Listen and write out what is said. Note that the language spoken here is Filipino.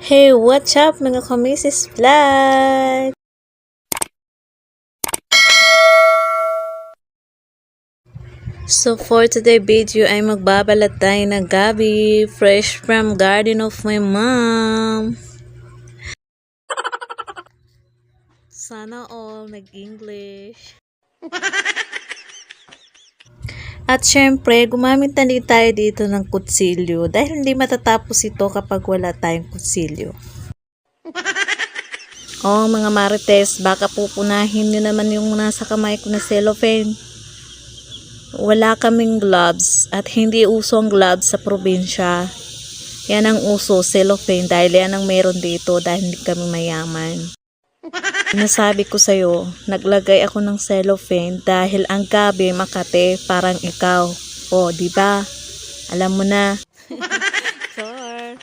Hey, what's up mga kamisis vlog? So for today video ay magbabalat tayo ng gabi fresh from garden of my mom. Sana all nag-English. At syempre, gumamit na din tayo dito ng kutsilyo dahil hindi matatapos ito kapag wala tayong kutsilyo. Oh mga marites, baka pupunahin nyo naman yung nasa kamay ko na cellophane. Wala kaming gloves at hindi uso ang gloves sa probinsya. Yan ang uso, cellophane, dahil yan ang meron dito dahil hindi kami mayaman. Nasabi ko sa'yo, naglagay ako ng cellophane dahil ang gabi Makati parang ikaw. O, diba? Alam mo na. Sure.